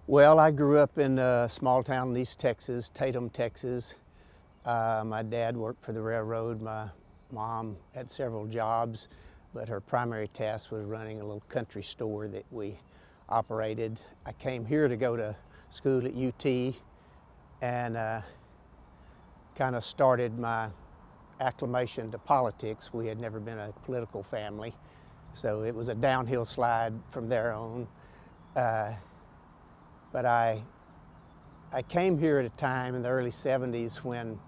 Well, I grew up in a small town in East Texas, Tatum, Texas. My dad worked for the railroad. My mom had several jobs, but her primary task was running a little country store that we operated. I came here to go to school at UT and kind of started my acclimation to politics. We had never been a political family, so it was a downhill slide from there on. But I came here at a time in the early 70s when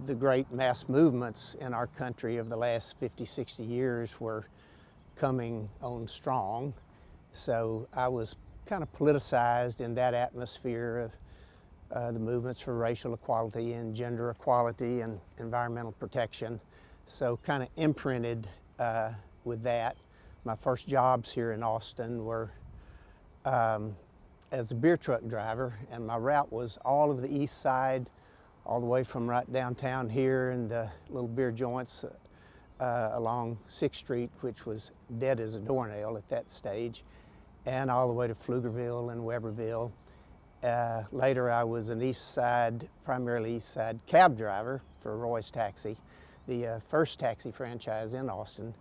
the great mass movements in our country of the last 50, 60 years were coming on strong. So I was kind of politicized in that atmosphere of the movements for racial equality and gender equality and environmental protection. So kind of imprinted with that. My first jobs here in Austin were as a beer truck driver, and my route was all of the east side, all the way from right downtown here and the little beer joints along 6th Street, which was dead as a doornail at that stage, and all the way to Pflugerville and Weberville. Later I was an east side, primarily east side cab driver for Roy's Taxi, the first taxi franchise in Austin.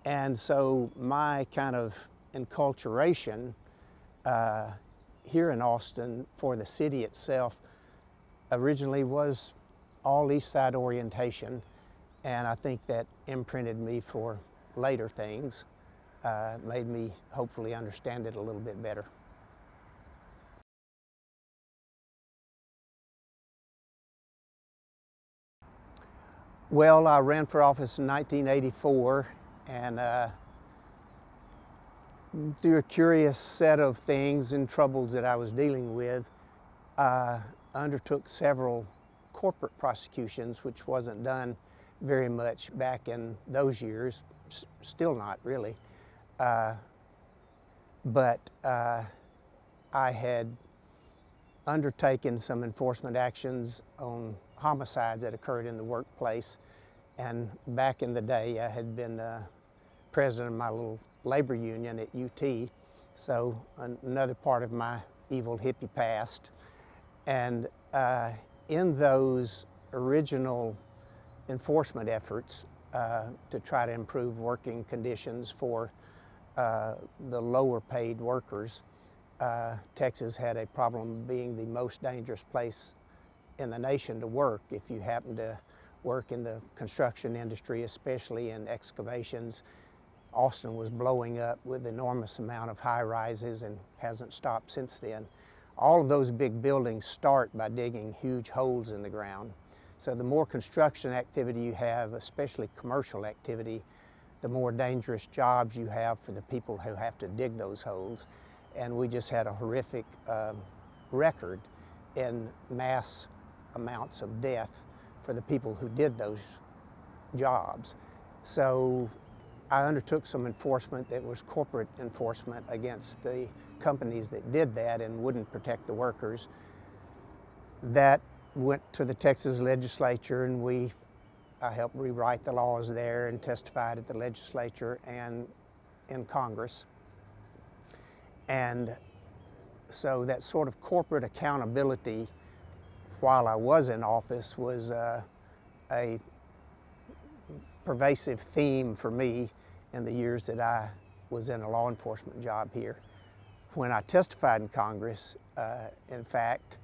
And so my kind of enculturation here in Austin for the city itself originally was all east side orientation, and I think that imprinted me for later things, made me hopefully understand it a little bit better. Well, I ran for office in 1984, and through a curious set of things and troubles that I was dealing with, undertook several corporate prosecutions, which wasn't done very much back in those years, still not really. But I had undertaken some enforcement actions on homicides that occurred in the workplace. And back in the day, I had been president of my little labor union at UT, so another part of my evil hippie past. And in those original enforcement efforts to try to improve working conditions for the lower paid workers, Texas had a problem being the most dangerous place in the nation to work if you happen to work in the construction industry, especially in excavations. Austin was blowing up with enormous amount of high rises and hasn't stopped since then. All of those big buildings start by digging huge holes in the ground. So the more construction activity you have, especially commercial activity, the more dangerous jobs you have for the people who have to dig those holes. And we just had a horrific record in mass amounts of death for the people who did those jobs. So I undertook some enforcement that was corporate enforcement against the companies that did that and wouldn't protect the workers. That went to the Texas legislature, and I helped rewrite the laws there and testified at the legislature and in Congress. And so that sort of corporate accountability while I was in office was a pervasive theme for me in the years that I was in a law enforcement job here. When I testified in Congress, in fact,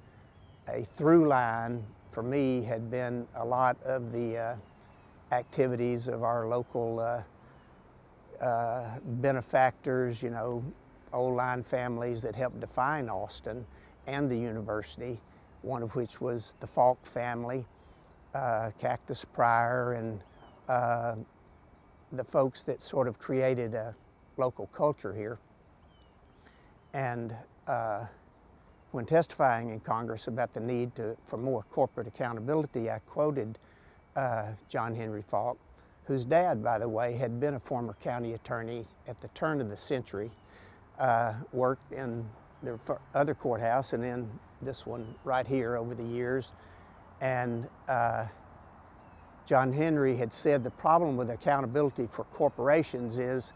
a through line for me had been a lot of the activities of our local benefactors, you know, old line families that helped define Austin and the university, one of which was the Falk family, Cactus Pryor, and the folks that sort of created a local culture here. And when testifying in Congress about the need for more corporate accountability, I quoted John Henry Falk, whose dad, by the way, had been a former county attorney at the turn of the century, worked in the other courthouse and in this one right here over the years. And John Henry had said the problem with accountability for corporations is,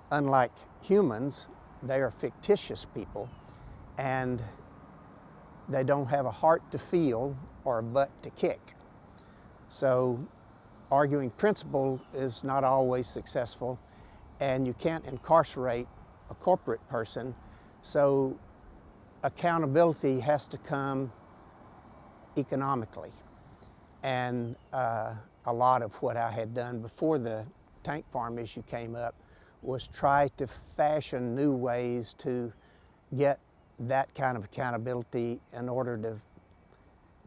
unlike humans, they are fictitious people, and they don't have a heart to feel or a butt to kick. So arguing principle is not always successful, and you can't incarcerate a corporate person. So accountability has to come economically. And a lot of what I had done before the tank farm issue came up was try to fashion new ways to get that kind of accountability in order to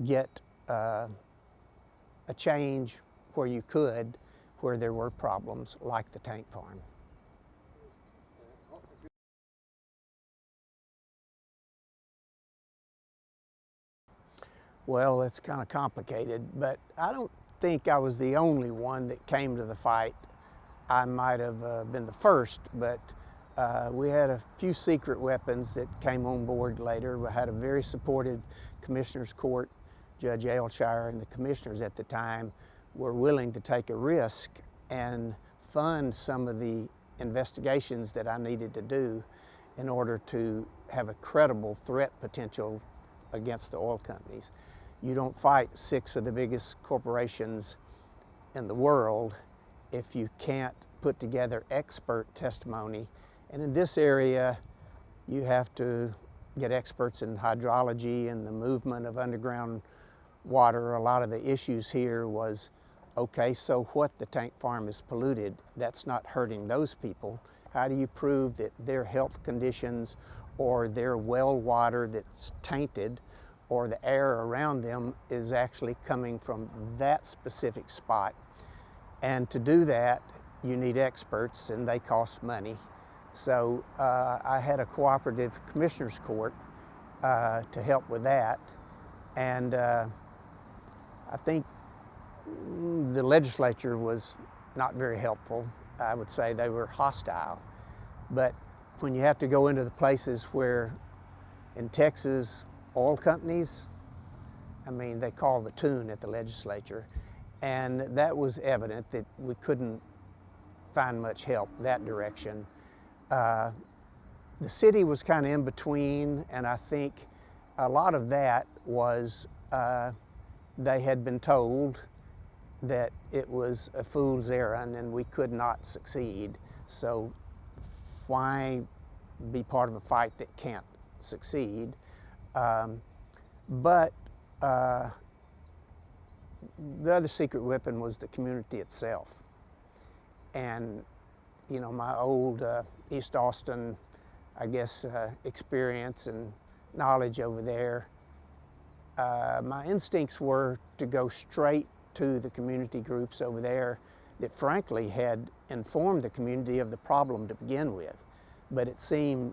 get a change where you could, where there were problems like the tank farm. Well, it's kind of complicated, but I don't think I was the only one that came to the fight. I might have been the first, but we had a few secret weapons that came on board later. We had a very supportive commissioner's court. Judge Aylshire and the commissioners at the time were willing to take a risk and fund some of the investigations that I needed to do in order to have a credible threat potential against the oil companies. You don't fight 6 of the biggest corporations in the world if you can't put together expert testimony. And in this area, you have to get experts in hydrology and the movement of underground water. A lot of the issues here was, okay, so what, the tank farm is polluted, that's not hurting those people. How do you prove that their health conditions or their well water that's tainted or the air around them is actually coming from that specific spot? And to do that, you need experts, and they cost money. So I had a cooperative commissioner's court to help with that. And I think the legislature was not very helpful. I would say they were hostile. But when you have to go into the places where in Texas, oil companies, I mean, they call the tune at the legislature. And that was evident that we couldn't find much help that direction. The city was kind of in between, and I think a lot of that was they had been told that it was a fool's errand and we could not succeed. So why be part of a fight that can't succeed? But the other secret weapon was the community itself. And, you know, my old East Austin, I guess, experience and knowledge over there, my instincts were to go straight to the community groups over there that frankly had informed the community of the problem to begin with, but it seemed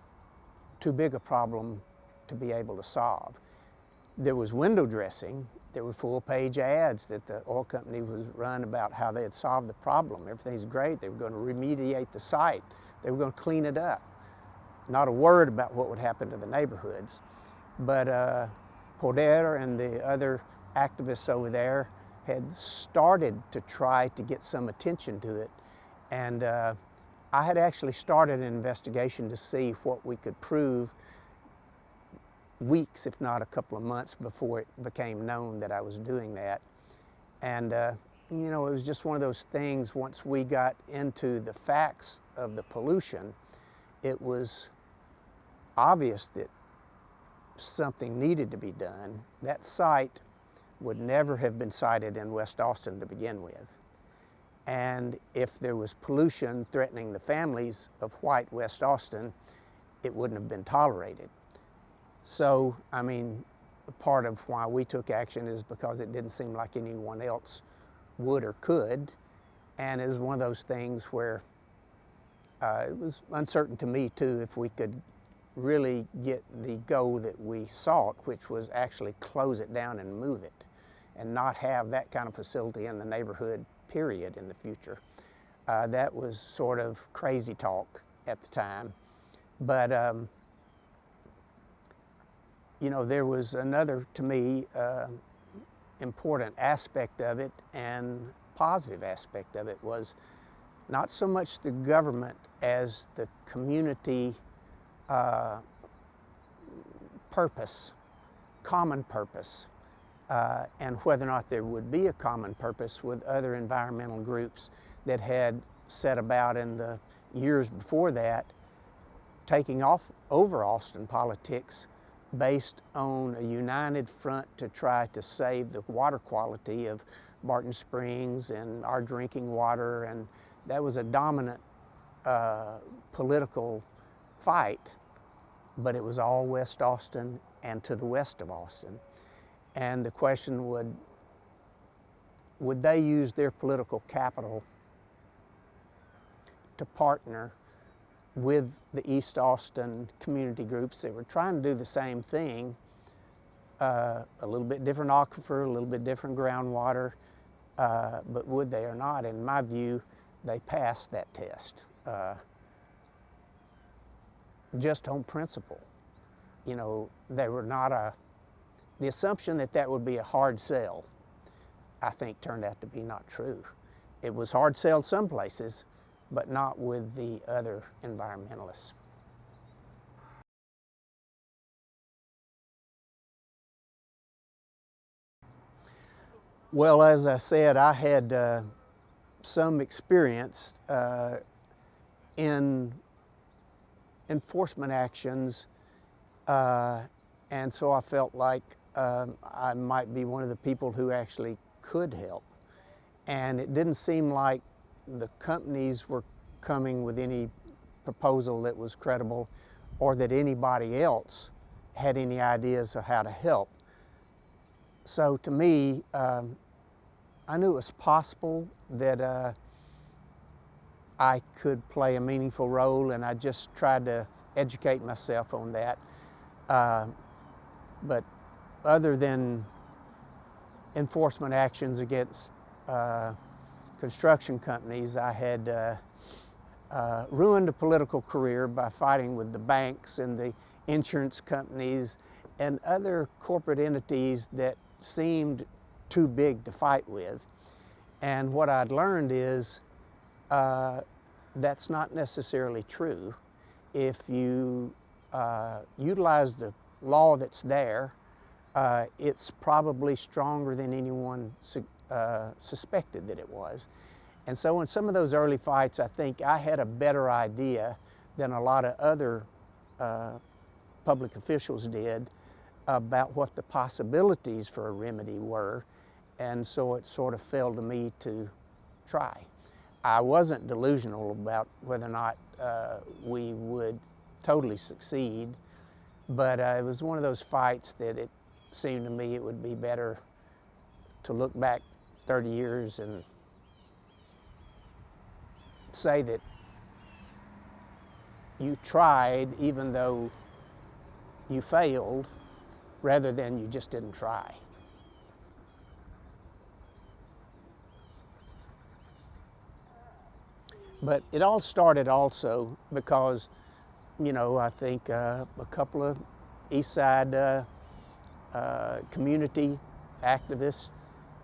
too big a problem to be able to solve. There was window dressing. There were full-page ads that the oil company was run about how they had solved the problem. Everything's great. They were going to remediate the site. They were going to clean it up. Not a word about what would happen to the neighborhoods. But Poder and the other activists over there had started to try to get some attention to it. And I had actually started an investigation to see what we could prove weeks, if not a couple of months, before it became known that I was doing that. And you know, it was just one of those things. Once we got into the facts of the pollution, it was obvious that something needed to be done. That site would never have been sited in West Austin to begin with. And if there was pollution threatening the families of white West Austin, it wouldn't have been tolerated. So, I mean, part of why we took action is because it didn't seem like anyone else would or could. And it was one of those things where it was uncertain to me too if we could really get the goal that we sought, which was actually close it down and move it and not have that kind of facility in the neighborhood, period, in the future. That was sort of crazy talk at the time. But you know, there was another, to me, important aspect of it, and positive aspect of it was not so much the government as the community purpose, common purpose, and whether or not there would be a common purpose with other environmental groups that had set about in the years before that, taking off over Austin politics based on a united front to try to save the water quality of Barton Springs and our drinking water. And that was a dominant political fight, but it was all West Austin and to the west of Austin. And the question would they use their political capital to partner with the East Austin community groups that were trying to do the same thing, a little bit different aquifer, a little bit different groundwater, but would they or not? In my view, they passed that test, just on principle. You know, they were not the assumption that that would be a hard sell, I think turned out to be not true. It was hard sell some places, but not with the other environmentalists. Well, as I said, I had some experience in enforcement actions, and so I felt like I might be one of the people who actually could help. And it didn't seem like the companies were coming with any proposal that was credible, or that anybody else had any ideas of how to help. So to me, I knew it was possible that I could play a meaningful role, and I just tried to educate myself on that. But other than enforcement actions against construction companies, I had ruined a political career by fighting with the banks and the insurance companies and other corporate entities that seemed too big to fight with. And what I'd learned is that's not necessarily true. If you utilize the law that's there, it's probably stronger than anyone suspected that it was. And so in some of those early fights, I think I had a better idea than a lot of other public officials did about what the possibilities for a remedy were. And so it sort of fell to me to try. I wasn't delusional about whether or not we would totally succeed, but it was one of those fights that it seemed to me it would be better to look back 30 years and say that you tried even though you failed, rather than you just didn't try. But it all started also because, you know, I think a couple of East Side community activists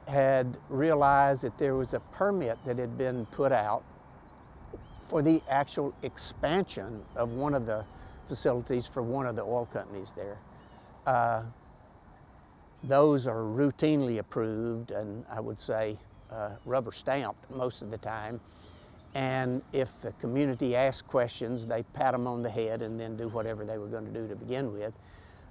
had realized that there was a permit that had been put out for the actual expansion of one of the facilities for one of the oil companies there. Those are routinely approved, and I would say rubber stamped most of the time. And if the community asks questions, they pat them on the head and then do whatever they were going to do to begin with.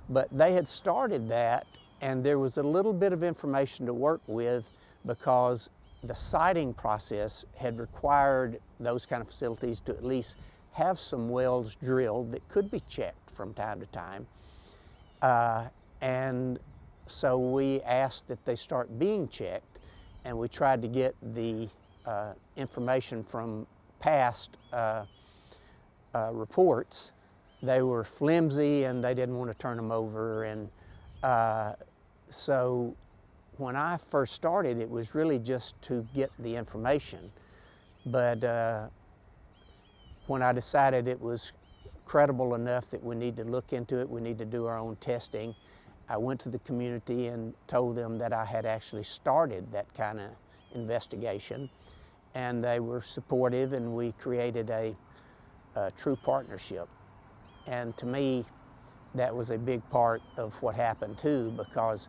But they had started that, and there was a little bit of information to work with because the siting process had required those kind of facilities to at least have some wells drilled that could be checked from time to time. And so we asked that they start being checked, and we tried to get the information from past reports. They were flimsy and they didn't want to turn them over. And so when I first started, it was really just to get the information. But when I decided it was credible enough that we need to look into it, we need to do our own testing, I went to the community and told them that I had actually started that kind of investigation. And they were supportive, and we created a true partnership. And to me, that was a big part of what happened too, because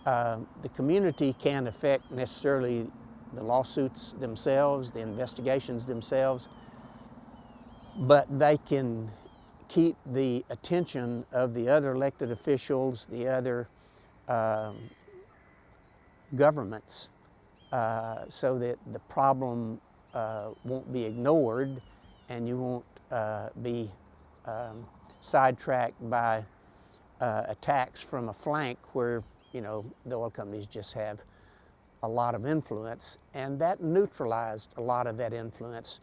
the community can't affect necessarily the lawsuits themselves, the investigations themselves, but they can keep the attention of the other elected officials, the other governments, so that the problem won't be ignored and you won't be sidetracked by attacks from a flank where, you know, the oil companies just have a lot of influence, and that neutralized a lot of that influence.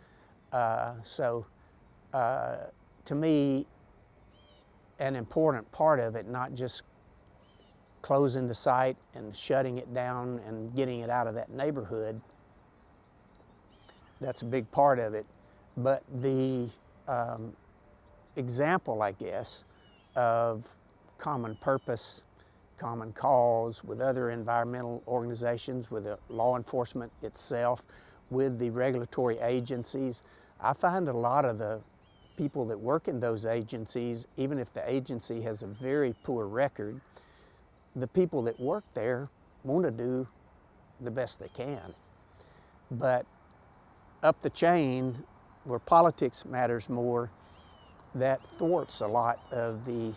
To me, an important part of it, not just closing the site and shutting it down and getting it out of that neighborhood, that's a big part of it, but the example, I guess, of common purpose, common cause with other environmental organizations, with the law enforcement itself, with the regulatory agencies. I find a lot of the people that work in those agencies, even if the agency has a very poor record, the people that work there want to do the best they can. But up the chain, where politics matters more, that thwarts a lot of the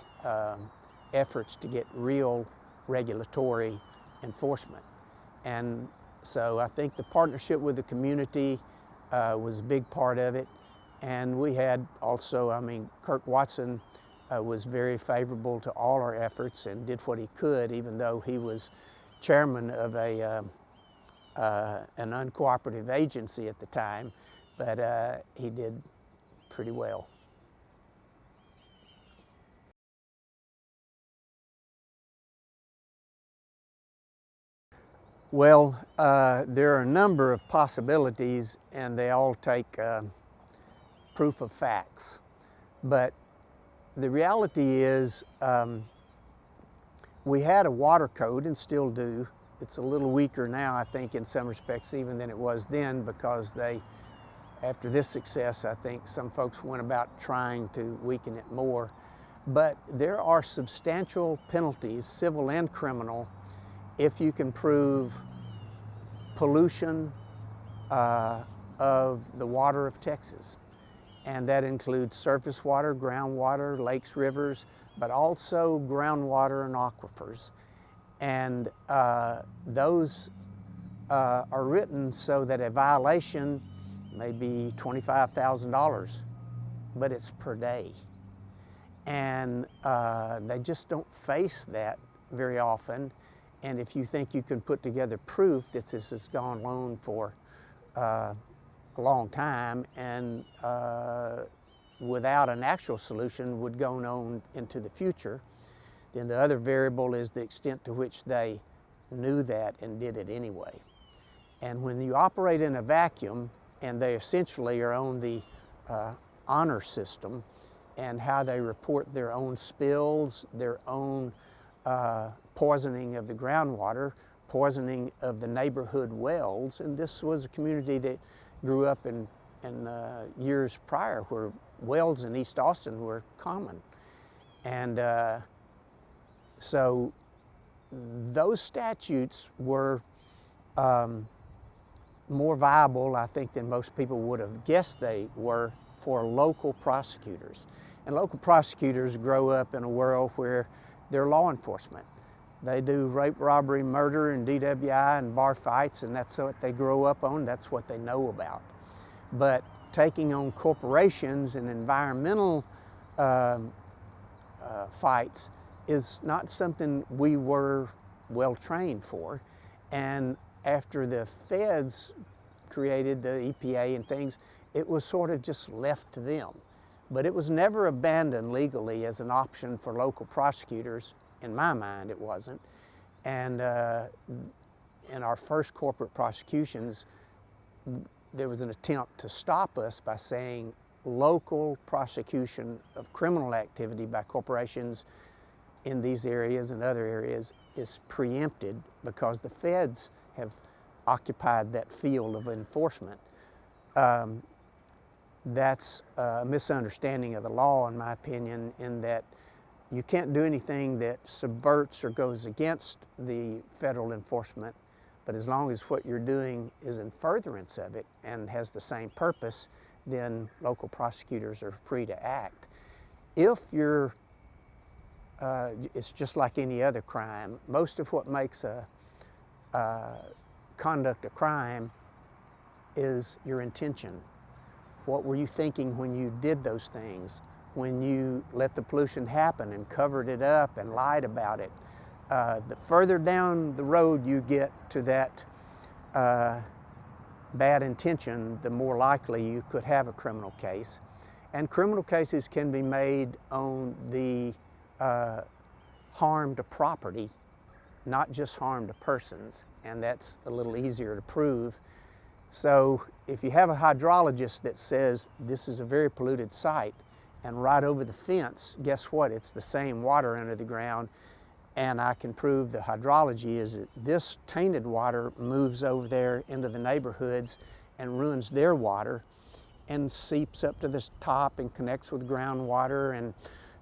efforts to get real regulatory enforcement. And so I think the partnership with the community was a big part of it. And we had also, I mean, Kirk Watson was very favorable to all our efforts and did what he could, even though he was chairman of an uncooperative agency at the time, but he did pretty well. Well, there are a number of possibilities, and they all take proof of facts. But the reality is we had a water code, and still do. It's a little weaker now, I think, in some respects, even than it was then, because after this success, I think some folks went about trying to weaken it more. But there are substantial penalties, civil and criminal, if you can prove pollution of the water of Texas. And that includes surface water, groundwater, lakes, rivers, but also groundwater and aquifers. And those are written so that a violation may be $25,000, but it's per day. And they just don't face that very often. And if you think you can put together proof that this has gone on for a long time and without an actual solution would go on into the future, then the other variable is the extent to which they knew that and did it anyway. And when you operate in a vacuum, and they essentially are on the honor system and how they report their own spills, their own poisoning of the groundwater, poisoning of the neighborhood wells. And this was a community that grew up in years prior where wells in East Austin were common. And so those statutes were more viable, I think, than most people would have guessed they were for local prosecutors. And local prosecutors grow up in a world where they're law enforcement. They do rape, robbery, murder, and DWI and bar fights, and that's what they grow up on, that's what they know about. But taking on corporations and environmental fights is not something we were well trained for. And after the feds created the EPA and things, it was sort of just left to them. But it was never abandoned legally as an option for local prosecutors. In my mind, it wasn't. And in our first corporate prosecutions, there was an attempt to stop us by saying local prosecution of criminal activity by corporations in these areas and other areas is preempted because the feds have occupied that field of enforcement. That's a misunderstanding of the law, in my opinion, in that you can't do anything that subverts or goes against the federal enforcement, but as long as what you're doing is in furtherance of it and has the same purpose, then local prosecutors are free to act. If you're, it's just like any other crime. Most of what makes a conduct a crime is your intention. What were you thinking when you did those things? When you let the pollution happen and covered it up and lied about it? The further down the road you get to that bad intention, the more likely you could have a criminal case. And criminal cases can be made on the harm to property, not just harm to persons, and that's a little easier to prove. So if you have a hydrologist that says this is a very polluted site, and right over the fence, guess what? It's the same water under the ground, and I can prove the hydrology is that this tainted water moves over there into the neighborhoods and ruins their water and seeps up to the top and connects with groundwater, and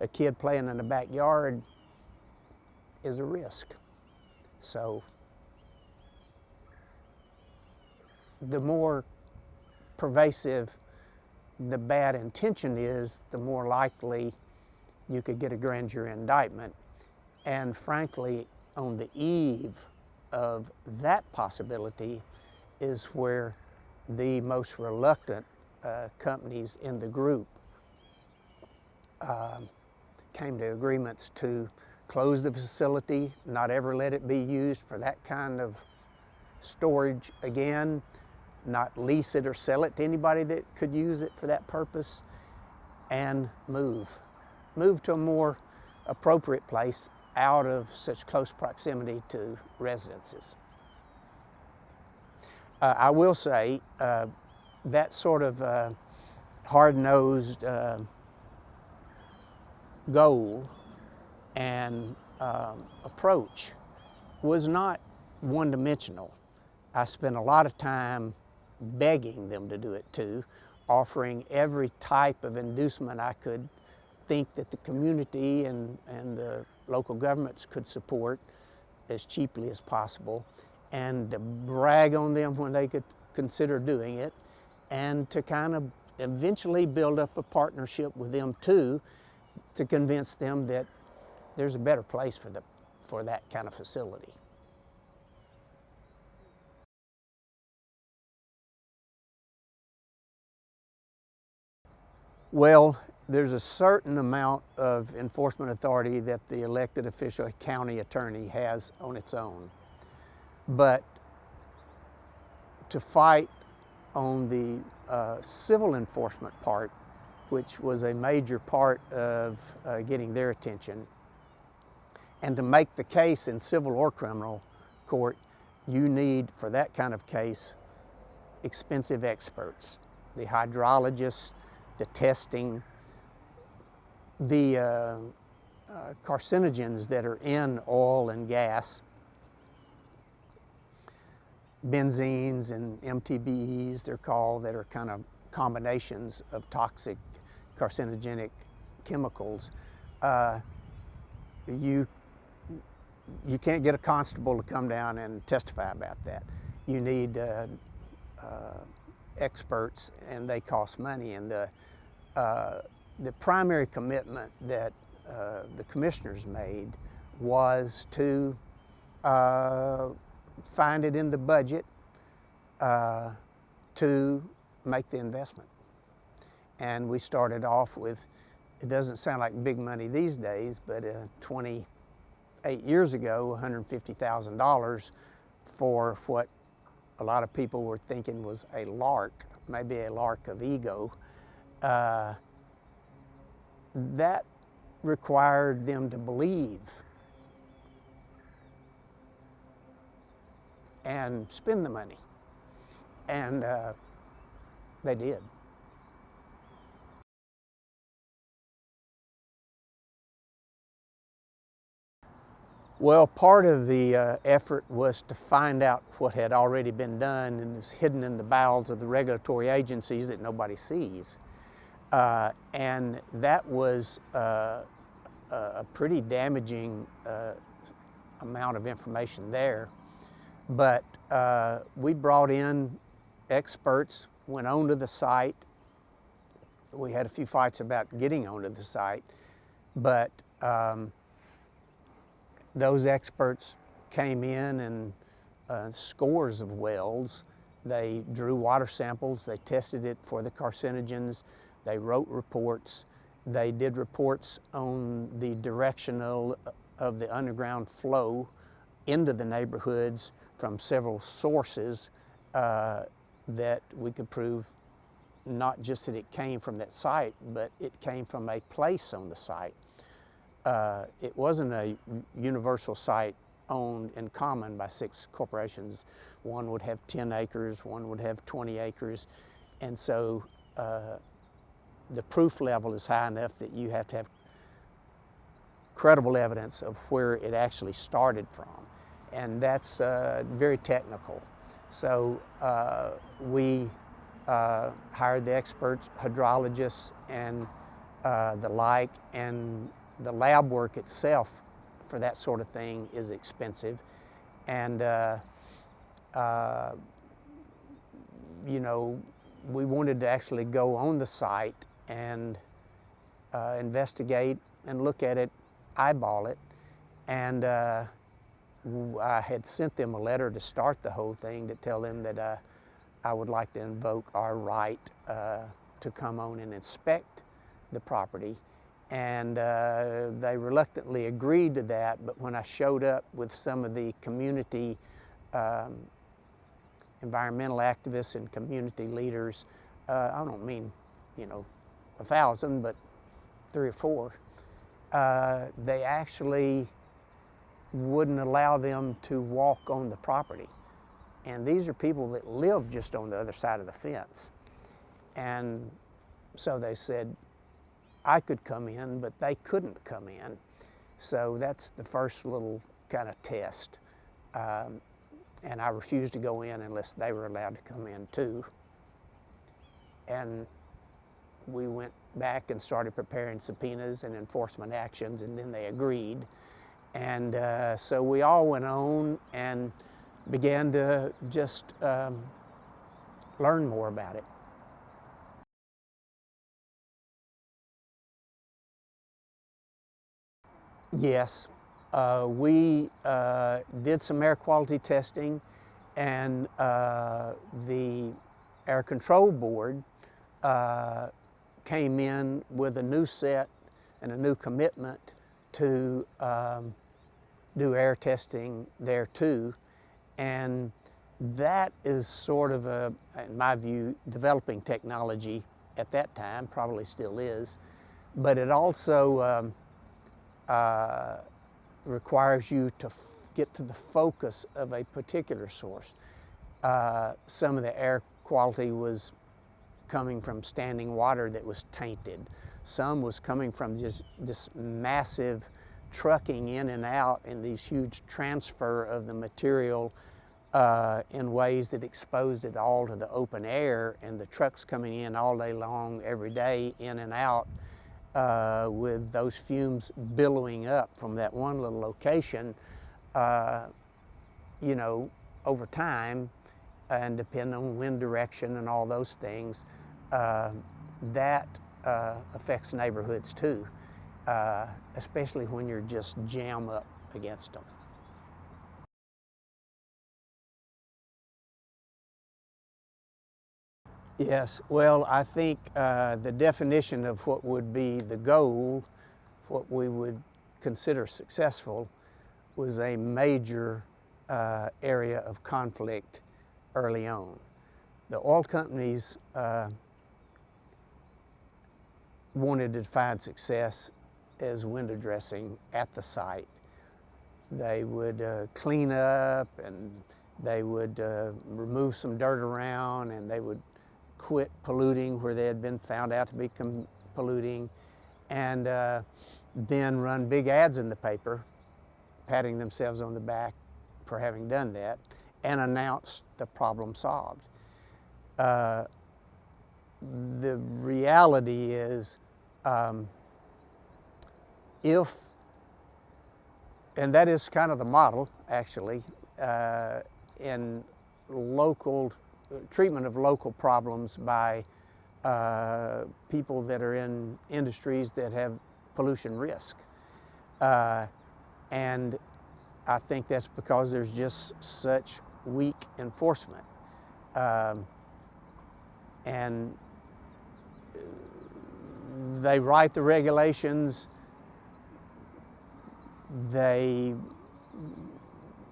a kid playing in the backyard is a risk. So the more pervasive the bad intention is, the more likely you could get a grand jury indictment. And frankly, on the eve of that possibility is where the most reluctant companies in the group came to agreements to close the facility, not ever let it be used for that kind of storage again, not lease it or sell it to anybody that could use it for that purpose, and move to a more appropriate place out of such close proximity to residences. I will say that sort of hard-nosed goal and approach was not one-dimensional. I spent a lot of time begging them to do it too, offering every type of inducement I could think that the community and the local governments could support as cheaply as possible, and to brag on them when they could consider doing it, and to kind of eventually build up a partnership with them too, to convince them that there's a better place for that kind of facility. Well, there's a certain amount of enforcement authority that the elected official county attorney has on its own. But to fight on the civil enforcement part, which was a major part of getting their attention, and to make the case in civil or criminal court, you need, for that kind of case, expensive experts. The hydrologists, the testing, the carcinogens that are in oil and gas, benzenes and MTBEs, they're called, that are kind of combinations of toxic carcinogenic chemicals. You can't get a constable to come down and testify about that. You need experts, and they cost money. And the primary commitment that the commissioners made was to find it in the budget to make the investment. And we started off with, it doesn't sound like big money these days, but 28 years ago, $150,000 for what a lot of people were thinking was a lark, maybe a lark of ego. That required them to believe and spend the money, and they did. Well, part of the effort was to find out what had already been done and is hidden in the bowels of the regulatory agencies that nobody sees. And that was a pretty damaging amount of information there. But we brought in experts, went onto the site. We had a few fights about getting onto the site, but those experts came in and scores of wells. They drew water samples, they tested it for the carcinogens, they wrote reports, they did reports on the directional of the underground flow into the neighborhoods from several sources that we could prove not just that it came from that site, but it came from a place on the site. It wasn't a universal site owned in common by 6 corporations. One would have 10 acres, one would have 20 acres. And so the proof level is high enough that you have to have credible evidence of where it actually started from. And that's very technical. So we hired the experts, hydrologists, and the like, and the lab work itself for that sort of thing is expensive. And you know, we wanted to actually go on the site and investigate and look at it, eyeball it. And I had sent them a letter to start the whole thing to tell them that I would like to invoke our right to come on and inspect the property. And they reluctantly agreed to that, but when I showed up with some of the community environmental activists and community leaders, I don't mean, you know, 1,000, but 3 or 4, they actually wouldn't allow them to walk on the property. And these are people that live just on the other side of the fence. And so they said I could come in, but they couldn't come in. So that's the first little kind of test. And I refused to go in unless they were allowed to come in too. And we went back and started preparing subpoenas and enforcement actions, and then they agreed. And so we all went on and began to just learn more about it. Yes, we did some air quality testing, and the Air Control Board came in with a new set and a new commitment to do air testing there too. And that is sort of a, in my view, developing technology at that time, probably still is, but it also requires you to get to the focus of a particular source. Some of the air quality was coming from standing water that was tainted. Some was coming from just this massive trucking in and out and these huge transfer of the material in ways that exposed it all to the open air, and the trucks coming in all day long, every day, in and out, with those fumes billowing up from that one little location, you know, over time, and depending on wind direction and all those things, that affects neighborhoods too, especially when you're just jam up against them. Yes, well, I think the definition of what would be the goal, what we would consider successful, was a major area of conflict early on. The oil companies wanted to find success as window dressing at the site. They would clean up, and they would remove some dirt around, and they would quit polluting where they had been found out to be polluting, and then run big ads in the paper, patting themselves on the back for having done that, and announce the problem solved. the reality is, if, and that is kind of the model actually, in local treatment of local problems by people that are in industries that have pollution risk. And I think that's because there's just such weak enforcement. And they write the regulations, they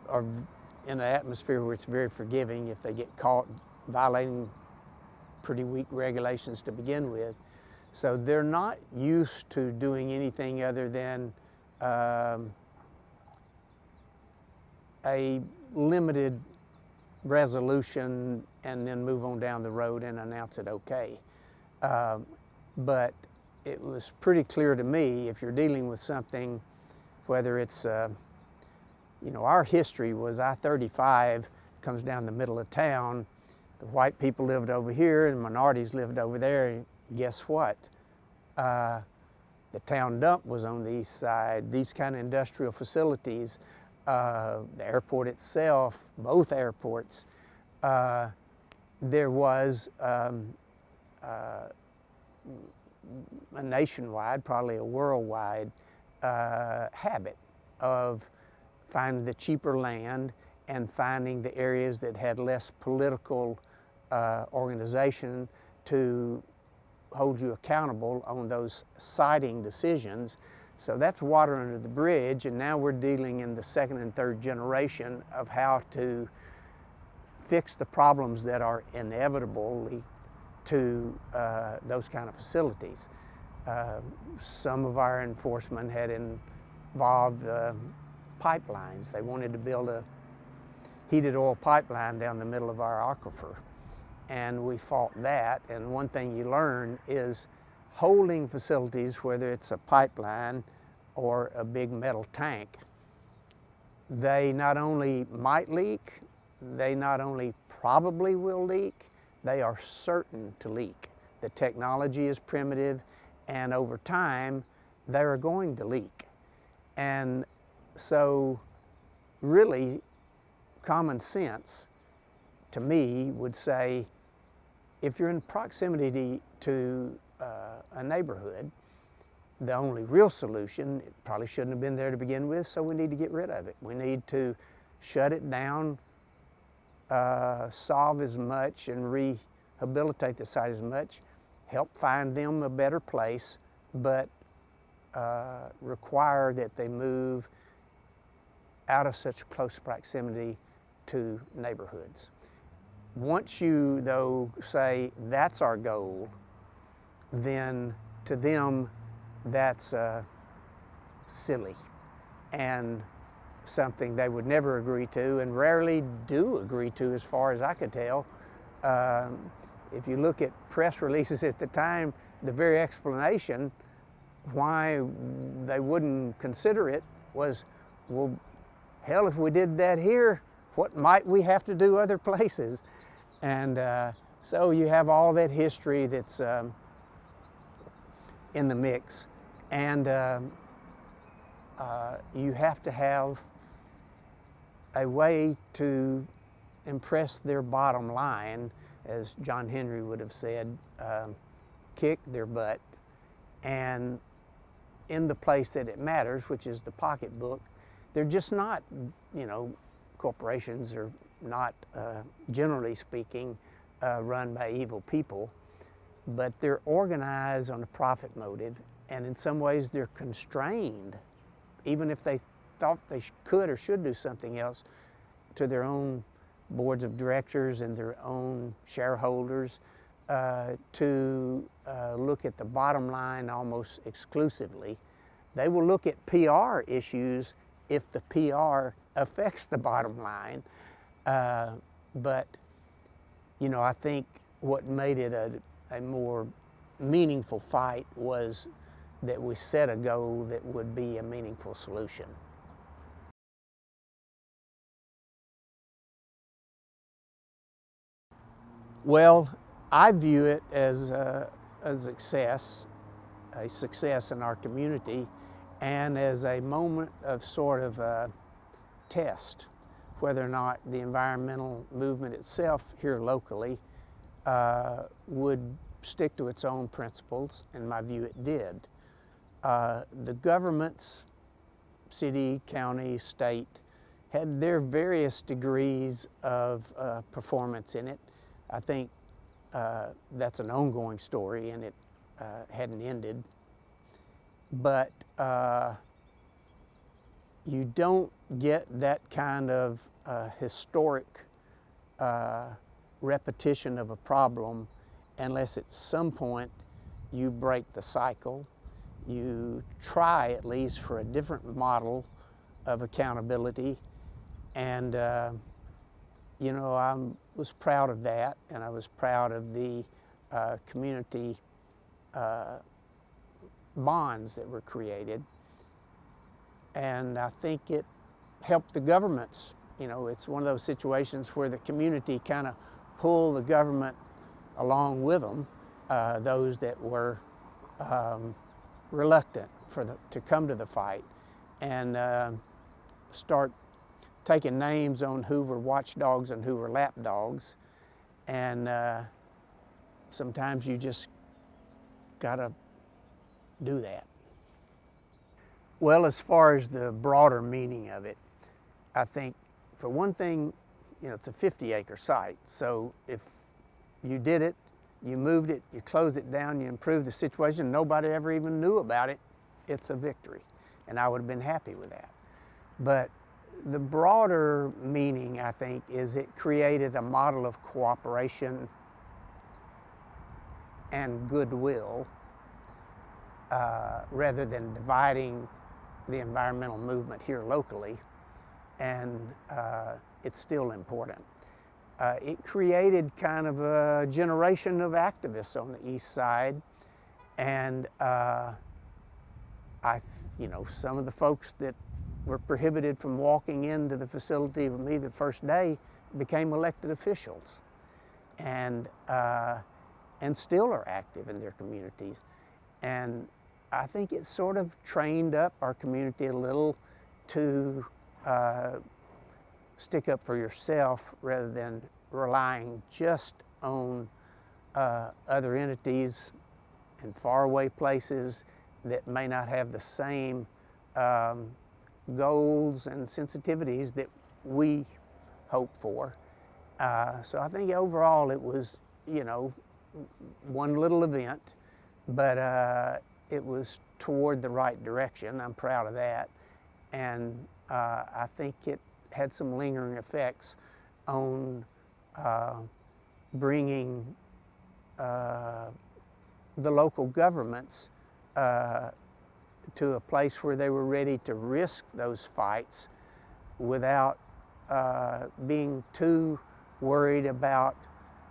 are in an atmosphere where it's very forgiving if they get caught violating pretty weak regulations to begin with. So they're not used to doing anything other than a limited resolution and then move on down the road and announce it okay. But it was pretty clear to me, if you're dealing with something, whether it's, you know, our history was I-35 comes down the middle of town. The white people lived over here and minorities lived over there. And guess what? The town dump was on the east side. These kind of industrial facilities, the airport itself, both airports, there was a nationwide, probably a worldwide habit of finding the cheaper land and finding the areas that had less political organization to hold you accountable on those siting decisions. So that's water under the bridge, and now we're dealing in the second and third generation of how to fix the problems that are inevitably to those kind of facilities. Some of our enforcement had involved pipelines. They wanted to build a heated oil pipeline down the middle of our aquifer, and we fought that. And one thing you learn is holding facilities, whether it's a pipeline or a big metal tank, they not only might leak, they not only probably will leak, they are certain to leak. The technology is primitive, and over time, they are going to leak. And so really, common sense to me would say, if you're in proximity to a neighborhood, the only real solution, it probably shouldn't have been there to begin with, so we need to get rid of it. We need to shut it down, solve as much and rehabilitate the site as much, help find them a better place, but require that they move out of such close proximity to neighborhoods. Once you, though, say that's our goal, then to them that's silly and something they would never agree to and rarely do agree to, as far as I could tell. If you look at press releases at the time, the very explanation why they wouldn't consider it was, well, hell, if we did that here, what might we have to do other places? And so you have all that history that's in the mix. And you have to have a way to impress their bottom line, as John Henry would have said, kick their butt. And in the place that it matters, which is the pocketbook, they're just not, you know, corporations are not, generally speaking, run by evil people, but they're organized on a profit motive, and in some ways they're constrained, even if they thought they could or should do something else, to their own boards of directors and their own shareholders, to look at the bottom line almost exclusively. They will look at PR issues if the PR affects the bottom line. But, you know, I think what made it a more meaningful fight was that we set a goal that would be a meaningful solution. Well, I view it as a success in our community, and as a moment of sort of a test whether or not the environmental movement itself here locally would stick to its own principles. In my view, it did. The governments, city, county, state, had their various degrees of performance in it. I think that's an ongoing story, and it hadn't ended. But you don't get that kind of historic repetition of a problem unless at some point you break the cycle. You try at least for a different model of accountability. And you know, I was proud of that, and I was proud of the community bonds that were created. And I think it helped the governments. You know, it's one of those situations where the community kind of pull the government along with them, those that were reluctant to come to the fight, and start taking names on who were watchdogs and who were lapdogs. And sometimes you just gotta do that. Well, as far as the broader meaning of it, I think for one thing, you know, it's a 50-acre site. So if you did it, you moved it, you closed it down, you improved the situation, nobody ever even knew about it, it's a victory. And I would have been happy with that. But the broader meaning, I think, is it created a model of cooperation and goodwill rather than dividing the environmental movement here locally. And it's still important. It created kind of a generation of activists on the east side, and you know, some of the folks that were prohibited from walking into the facility with me the first day became elected officials, and still are active in their communities. And I think it sort of trained up our community a little to stick up for yourself rather than relying just on other entities in faraway places that may not have the same goals and sensitivities that we hope for. So I think overall it was, you know, one little event, but it was toward the right direction. I'm proud of that. And I think it had some lingering effects on bringing the local governments to a place where they were ready to risk those fights without being too worried about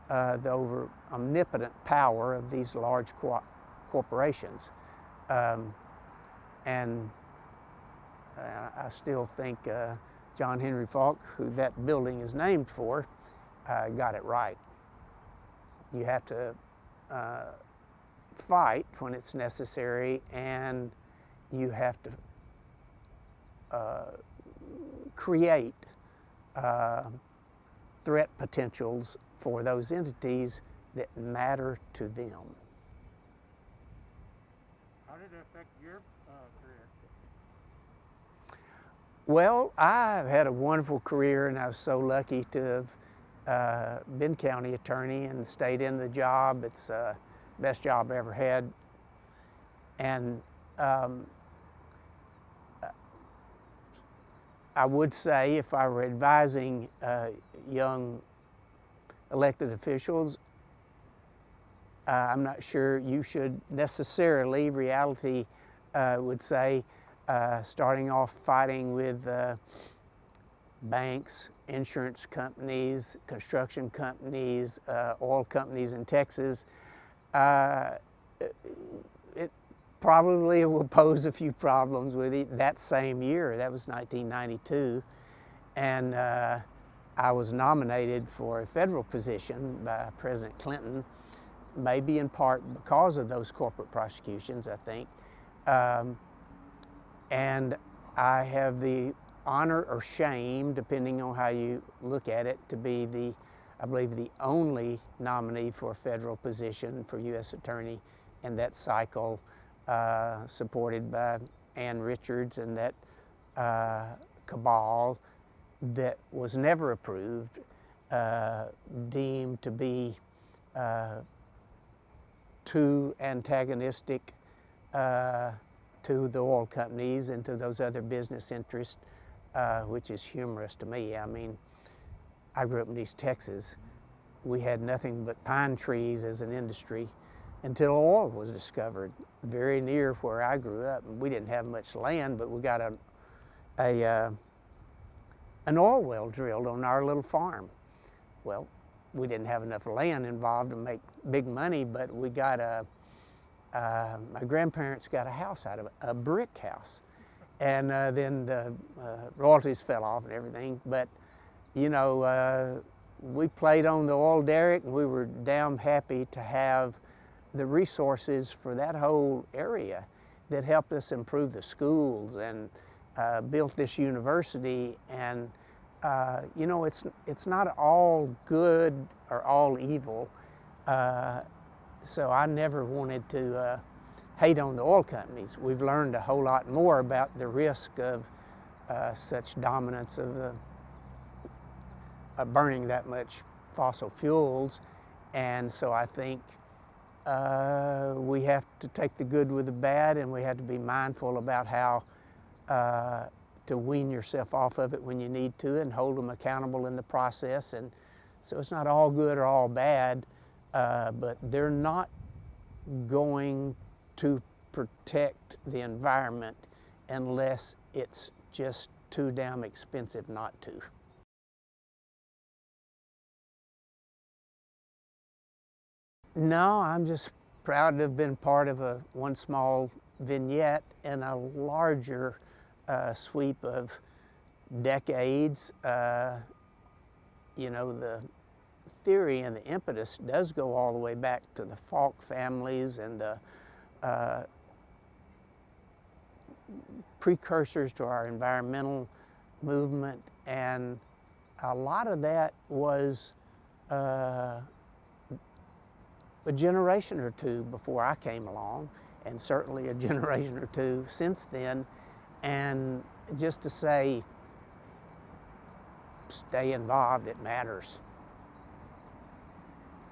the omnipotent power of these large corporations. And I still think John Henry Falk, who that building is named for, got it right. You have to fight when it's necessary, and you have to create threat potentials for those entities that matter to them. How did it affect your career? Well, I've had a wonderful career, and I was so lucky to have been county attorney and stayed in the job. It's the best job I ever had. And I would say if I were advising young elected officials, I'm not sure you should necessarily, reality would say, starting off fighting with banks, insurance companies, construction companies, oil companies in Texas. It probably will pose a few problems with it. That same year, that was 1992, and I was nominated for a federal position by President Clinton, maybe in part because of those corporate prosecutions, I think. And I have the honor or shame, depending on how you look at it, to be I believe, the only nominee for a federal position for U.S. Attorney in that cycle, supported by Ann Richards and that cabal that was never approved, deemed to be too antagonistic to the oil companies and to those other business interests, which is humorous to me. I mean, I grew up in East Texas. We had nothing but pine trees as an industry until oil was discovered very near where I grew up. We didn't have much land, but we got an oil well drilled on our little farm. Well, we didn't have enough land involved to make big money, but we got my grandparents got a house out of it, a brick house. And then the royalties fell off and everything. But, you know, we played on the oil derrick, and we were damn happy to have the resources for that whole area that helped us improve the schools and built this university. And you know, it's not all good or all evil. So I never wanted to hate on the oil companies. We've learned a whole lot more about the risk of such dominance of burning that much fossil fuels. And so I think we have to take the good with the bad, and we have to be mindful about how to wean yourself off of it when you need to and hold them accountable in the process. And so it's not all good or all bad, but they're not going to protect the environment unless it's just too damn expensive not to. No, I'm just proud to have been part of one small vignette in a larger sweep of decades. You know, the theory and the impetus does go all the way back to the Falk families and the precursors to our environmental movement, and a lot of that was a generation or two before I came along, and certainly a generation or two since then. And just to say, stay involved, it matters.